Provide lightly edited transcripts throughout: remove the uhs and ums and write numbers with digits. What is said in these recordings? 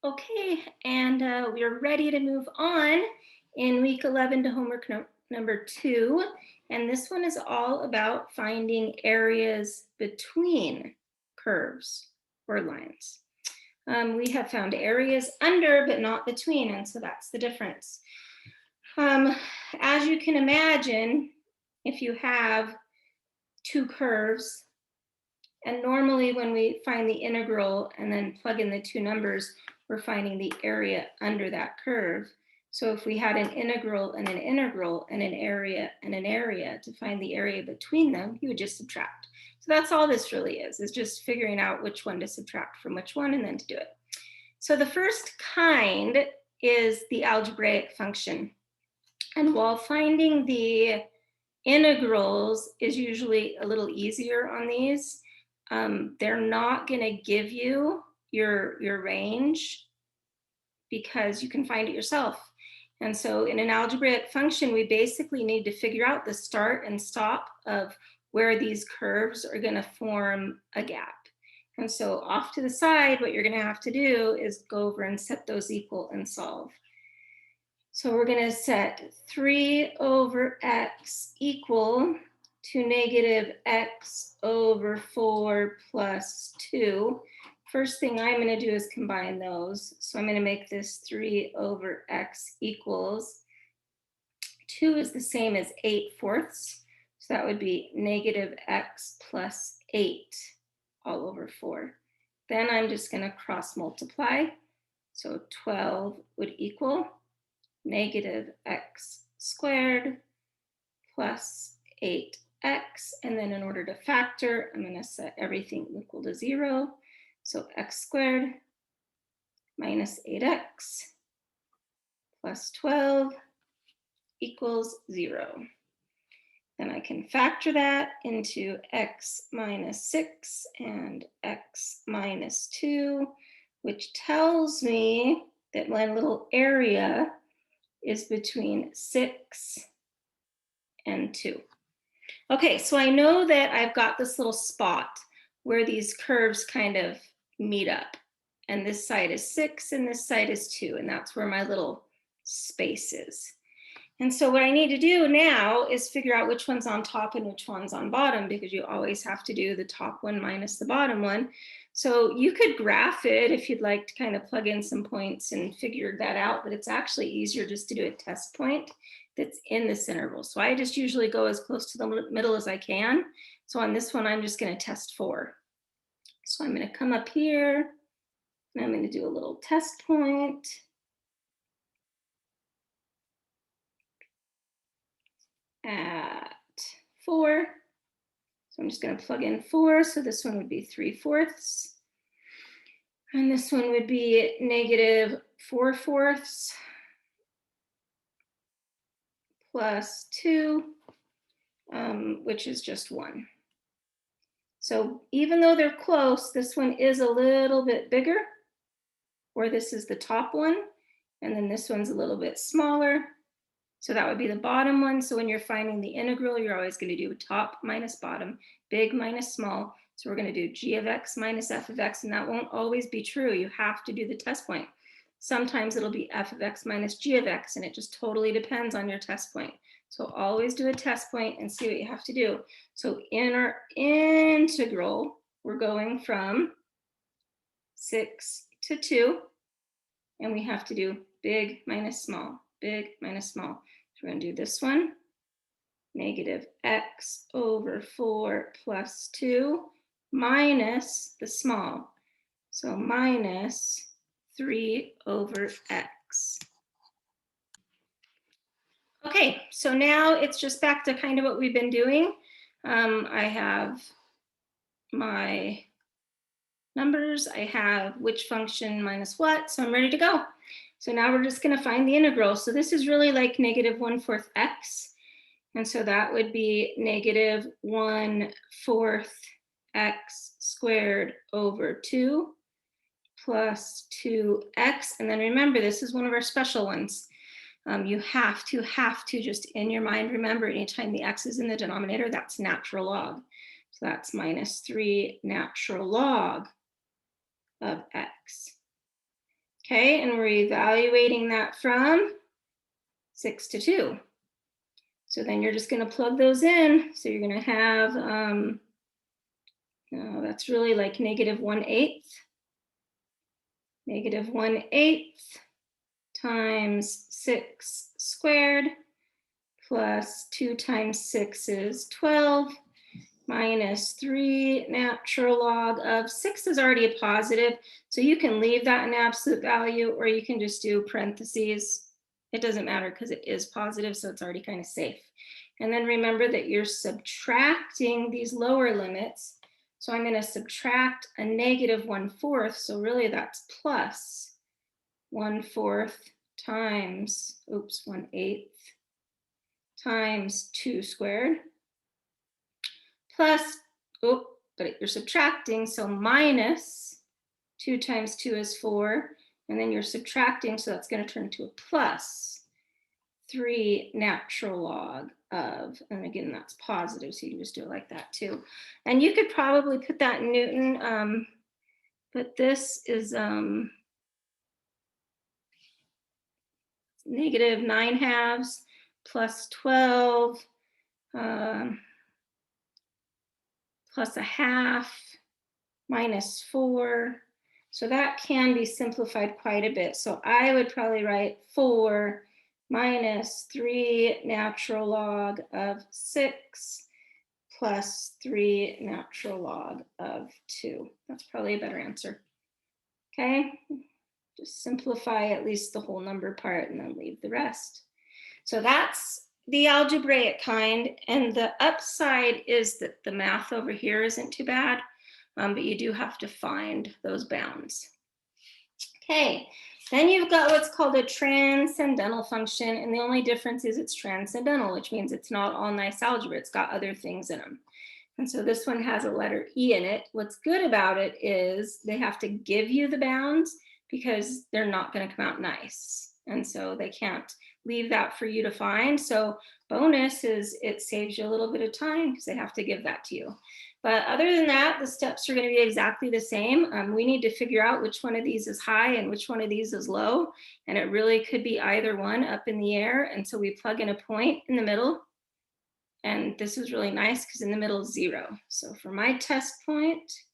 Okay, and we're ready to move on in week 11 to homework number 2. And this one is all about finding areas between curves or lines. We have found areas under, but not between, and so that's the difference. As you can imagine, if you have two curves, and normally when we find the integral and then plug in the two numbers, we're finding the area under that curve. So if we had an integral and an integral and an area and an area, to find the area between them, you would just subtract. So that's all this really is just figuring out which one to subtract from which one and then to do it. So the first kind is the algebraic function. And while finding the integrals is usually a little easier on these, they're not going to give you your range because you can find it yourself. And so in an algebraic function, we basically need to figure out the start and stop of where these curves are going to form a gap. And so off to the side, what you're going to have to do is go over and set those equal and solve. So we're going to set 3 over x equal to negative x over 4 plus 2. First thing I'm going to do is combine those. So I'm going to make this 3 over x equals 2 is the same as 8/4. So that would be negative x plus 8 all over 4. Then I'm just going to cross multiply. So 12 would equal negative x squared plus 8x. And then in order to factor, I'm going to set everything equal to 0. So x squared minus 8x plus 12 equals 0. Then I can factor that into x minus 6 and x minus 2, which tells me that my little area is between 6 and 2. Okay, so I know that I've got this little spot where these curves kind of meet up. And this side is 6 and this side is 2. And that's where my little space is. And so what I need to do now is figure out which one's on top and which one's on bottom, because you always have to do the top one minus the bottom one. So you could graph it if you'd like to kind of plug in some points and figure that out, but it's actually easier just to do a test point that's in this interval. So I just usually go as close to the middle as I can. So on this one, I'm just going to test 4. So I'm going to come up here and I'm going to do a little test point. At 4. So I'm just going to plug in 4. So this one would be 3/4. And this one would be negative 4/4 plus 2, which is just 1. So even though they're close, this one is a little bit bigger, or this is the top one, and then this one's a little bit smaller. So that would be the bottom one. So when you're finding the integral, you're always going to do top minus bottom, big minus small. So we're going to do g of x minus f of x, and that won't always be true. You have to do the test point. Sometimes it'll be f of x minus g of x, and it just totally depends on your test point. So always do a test point and see what you have to do. So in our integral, we're going from 6 to 2, and we have to do big minus small, big minus small. So we're going to do this one, negative x over 4 plus 2 minus the small. So minus 3 over x. Okay, so now it's just back to kind of what we've been doing. I have my numbers, I have which function minus what, so I'm ready to go. So now we're just going to find the integral. So this is really like negative 1/4 x. And so that would be negative 1/4 x squared over 2 plus 2x. And then remember, this is one of our special ones. You have to just in your mind remember, anytime the x is in the denominator, that's natural log. So that's minus 3 natural log of x. Okay, and we're evaluating that from 6 to 2. So then you're just going to plug those in. So you're going to have, no, that's really like -1/8. -1/8 times 6 squared plus 2 times 6 is 12 minus 3 natural log of 6 is already a positive. So you can leave that in absolute value, or you can just do parentheses. It doesn't matter because it is positive, so it's already kind of safe. And then remember that you're subtracting these lower limits. So I'm going to subtract a -1/4. So really that's plus 1/4 times, 1/8 times 2 squared plus, but you're subtracting, so minus 2 times 2 is 4, and then you're subtracting, so that's going to turn to a plus 3 natural log of, and again, that's positive, so you can just do it like that too. And you could probably put that in Newton, but this is -9/2 plus 12 plus a half minus 4. So that can be simplified quite a bit. So I would probably write 4 minus 3 natural log of 6 plus 3 natural log of 2. That's probably a better answer. Okay, just simplify at least the whole number part and then leave the rest. So that's the algebraic kind. And the upside is that the math over here isn't too bad, but you do have to find those bounds. Okay, then you've got what's called a transcendental function, and the only difference is it's transcendental, which means it's not all nice algebra. It's got other things in them. And so this one has a letter E in it. What's good about it is they have to give you the bounds because they're not going to come out nice. And so they can't leave that for you to find. So bonus is it saves you a little bit of time because they have to give that to you. But other than that, the steps are going to be exactly the same. We need to figure out which one of these is high and which one of these is low. And it really could be either one up in the air. And so we plug in a point in the middle. And this is really nice because in the middle is 0. So for my test point,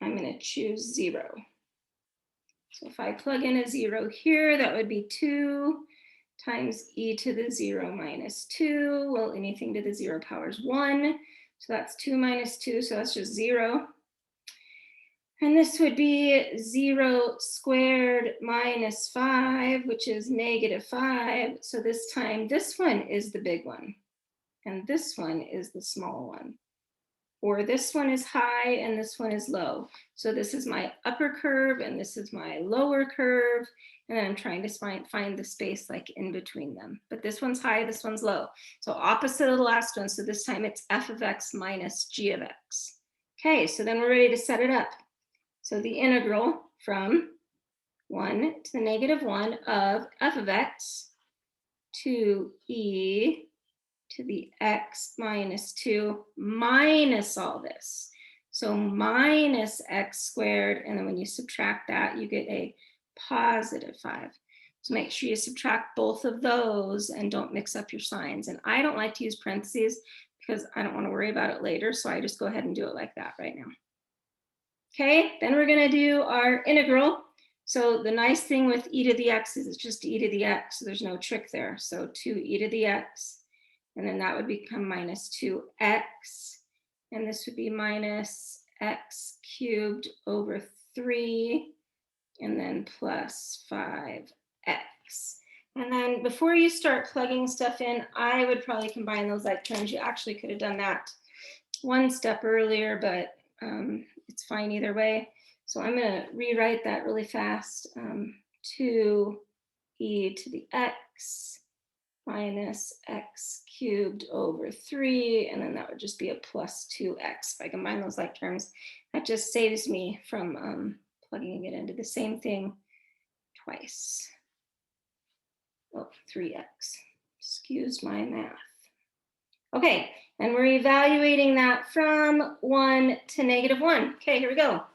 I'm going to choose 0. So if I plug in a 0 here, that would be 2 times e to the 0 minus 2. Well, anything to the 0 power is 1. So that's 2 minus 2, so that's just 0. And this would be 0 squared minus 5, which is -5. So this time, this one is the big one. And this one is the small one. Or this one is high and this one is low. So this is my upper curve and this is my lower curve. And then I'm trying to find the space like in between them. But this one's high, this one's low. So opposite of the last one. So this time it's f of x minus g of x. Okay, so then we're ready to set it up. So the integral from 1 to the -1 of f of x to e to the x minus 2 minus all this. So minus x squared, and then when you subtract that, you get a +5. So make sure you subtract both of those and don't mix up your signs. And I don't like to use parentheses because I don't want to worry about it later. So I just go ahead and do it like that right now. Okay, then we're going to do our integral. So the nice thing with e to the x is it's just e to the x. So there's no trick there. So 2e to the x. And then that would become minus 2x. And this would be minus x cubed over 3. And then plus 5x. And then before you start plugging stuff in, I would probably combine those like terms. You actually could have done that one step earlier, but it's fine either way. So I'm going to rewrite that really fast. 2e to the x minus x cubed over 3, and then that would just be a plus 2x. If I combine those like terms, that just saves me from plugging it into the same thing twice. Oh, 3x. Excuse my math. Okay, And we're evaluating that from 1 to -1. Okay, here we go.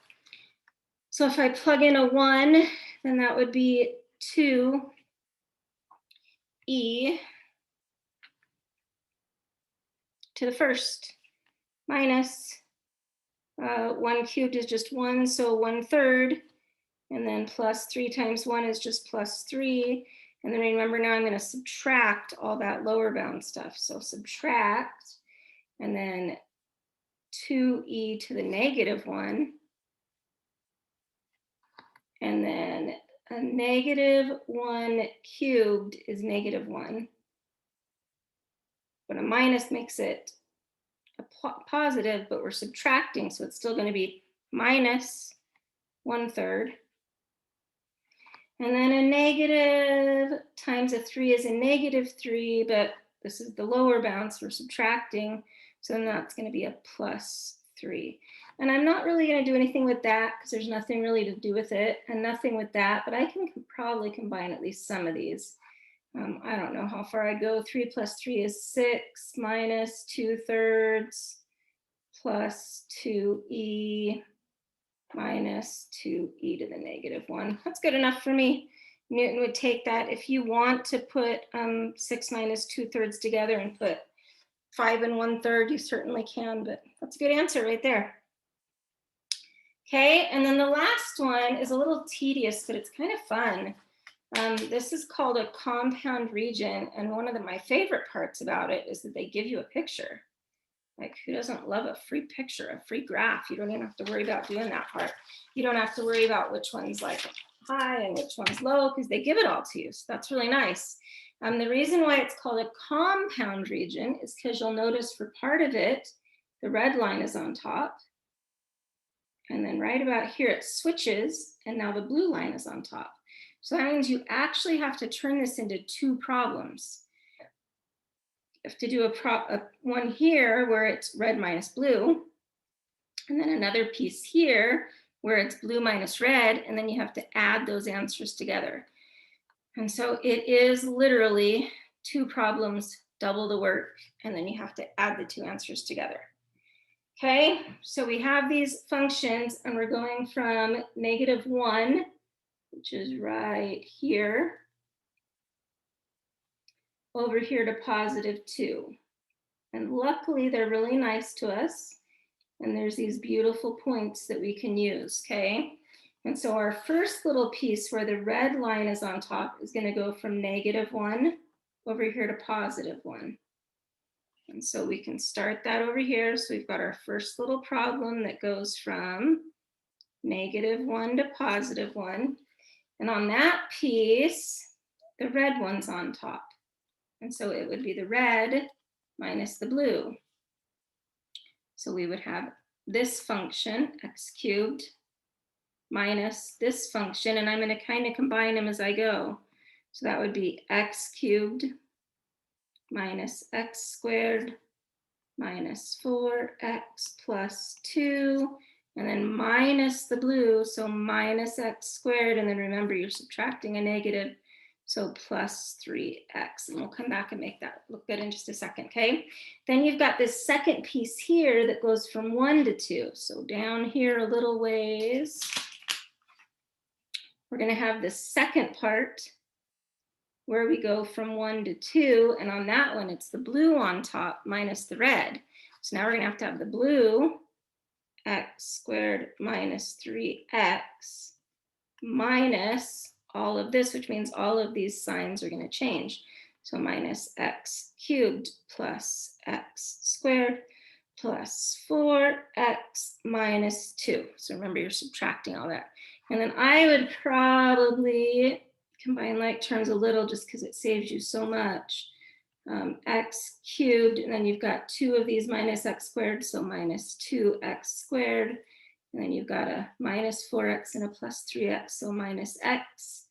So if I plug in a 1, then that would be 2e to the first minus 1 cubed is just 1, so 1/3. And then plus 3 times 1 is just plus 3. And then remember, now I'm going to subtract all that lower bound stuff. So subtract, and then 2e to the -1. And then a -1 cubed is -1. But a minus makes it a positive, but we're subtracting, so it's still going to be minus 1/3. And then a negative times a 3 is a -3, but this is the lower bound, so we're subtracting. So then that's going to be a plus 3. And I'm not really going to do anything with that because there's nothing really to do with it, and nothing with that, but I can probably combine at least some of these. I don't know how far I go. 3 plus 3 is 6 minus 2/3 plus 2e minus 2e to the -1. That's good enough for me. Newton would take that. If you want to put 6 minus 2/3 together and put 5 and 1/3, you certainly can, but that's a good answer right there. Okay, and then the last one is a little tedious, but it's kind of fun. This is called a compound region, and one of my favorite parts about it is that they give you a picture. Like, who doesn't love a free picture, a free graph? You don't even have to worry about doing that part. You don't have to worry about which one's like high and which one's low, because they give it all to you. So that's really nice. The reason why it's called a compound region is because you'll notice for part of it, the red line is on top. And then right about here, it switches, and now the blue line is on top. So that means you actually have to turn this into 2 problems. You have to do one here where it's red minus blue, and then another piece here where it's blue minus red, and then you have to add those answers together. And so it is literally 2 problems, double the work, and then you have to add the 2 answers together. Okay, so we have these functions, and we're going from -1, which is right here, over here to +2. And luckily, they're really nice to us. And there's these beautiful points that we can use, okay? And so our first little piece where the red line is on top is going to go from -1 over here to +1. And so we can start that over here. So we've got our first little problem that goes from -1 to +1. And on that piece, the red one's on top. And so it would be the red minus the blue. So we would have this function, x cubed, minus this function, and I'm going to kind of combine them as I go. So that would be x cubed minus x squared minus 4x plus 2, and then minus the blue, so minus x squared, and then remember you're subtracting a negative, so plus 3x, and we'll come back and make that look good in just a second, okay? Then you've got this second piece here that goes from 1 to 2. So down here a little ways, we're going to have the second part where we go from 1 to 2, and on that one, it's the blue on top minus the red. So now we're going to have the blue, x squared minus 3x, minus all of this, which means all of these signs are going to change. So minus x cubed plus x squared plus 4x minus 2. So remember, you're subtracting all that. And then I would probably combine like terms a little just because it saves you so much. X cubed, and then you've got 2 of these minus x squared, so minus 2x squared. And then you've got a minus 4x and a plus 3x, so minus x,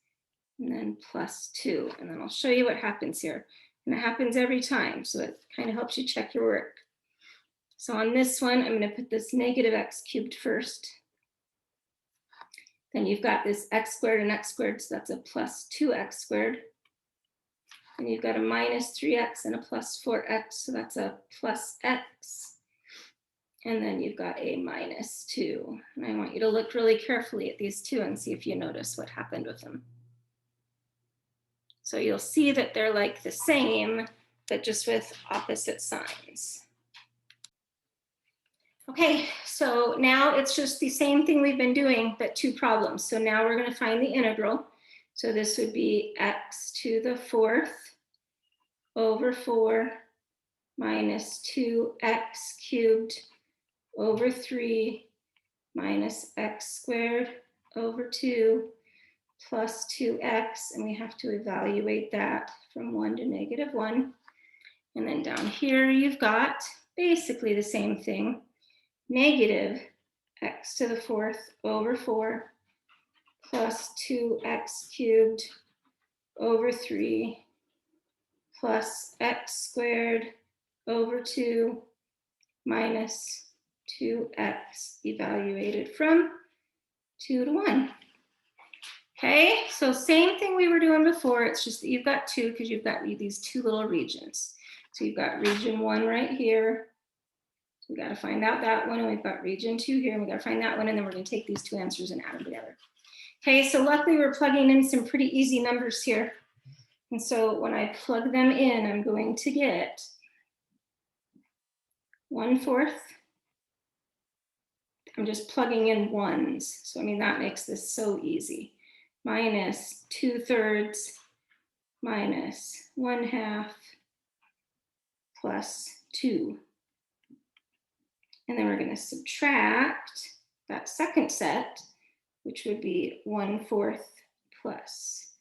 and then plus 2. And then I'll show you what happens here. And it happens every time, so it kind of helps you check your work. So on this one, I'm going to put this negative x cubed first. Then you've got this x squared and x squared, so that's a plus 2x squared. and you've got a minus 3x and a plus 4x, so that's a plus x. And then you've got a minus 2. And I want you to look really carefully at these two and see if you notice what happened with them. So you'll see that they're like the same, but just with opposite signs. Okay, so now it's just the same thing we've been doing, but two problems. So now we're going to find the integral. So this would be x to the 4th over 4 minus 2x cubed over 3 minus x squared over 2 plus 2x, and we have to evaluate that from 1 to negative 1. And then down here you've got basically the same thing, negative x to the 4th over 4 plus 2x cubed over 3 plus x squared over 2 minus 2x evaluated from 2 to 1. Okay, so same thing we were doing before, it's just that you've got 2 because you've got these two little regions. So you've got region 1 right here. So we got to find out that one, and we've got region 2 here, and we got to find that one, and then we're going to take these two answers and add them together. Okay, so luckily we're plugging in some pretty easy numbers here. And so when I plug them in, I'm going to get 1/4. I'm just plugging in ones. So I mean, that makes this so easy. Minus 2/3 minus 1/2 plus 2. And then we're going to subtract that second set, which would be 1/4 plus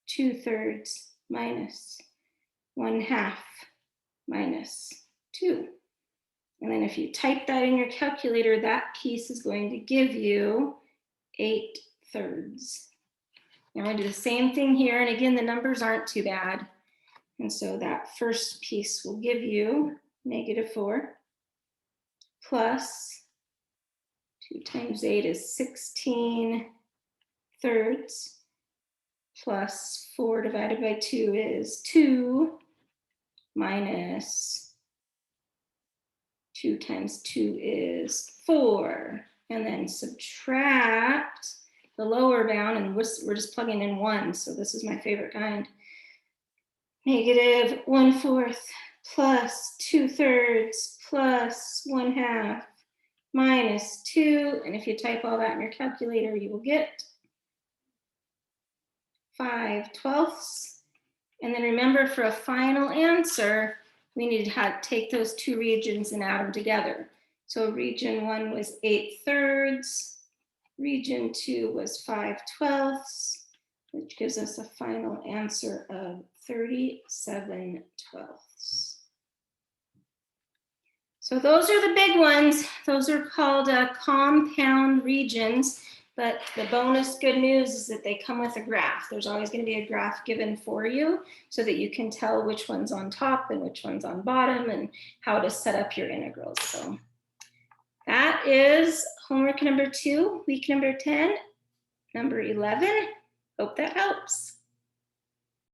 2/3 minus 1/2 minus 2. And then if you type that in your calculator, that piece is going to give you 8/3. Now I do the same thing here, and again, the numbers aren't too bad. And so that first piece will give you -4 plus 2 times 8 is 16/3 plus 4 divided by 2 is 2 minus 2 times 2 is 4. And then subtract the lower bound, and we're just plugging in 1, so this is my favorite kind. -1/4 plus 2/3 plus 1/2 minus 2, and if you type all that in your calculator, you will get 5/12. And then remember, for a final answer, we need to take those two regions and add them together. So region 1 was 8/3, region 2 was 5/12, which gives us a final answer of 37/12. So those are the big ones. Those are called compound regions. But the bonus good news is that they come with a graph. There's always going to be a graph given for you so that you can tell which one's on top and which one's on bottom and how to set up your integrals. So that is homework number 2, week number 10, number 11. Hope that helps.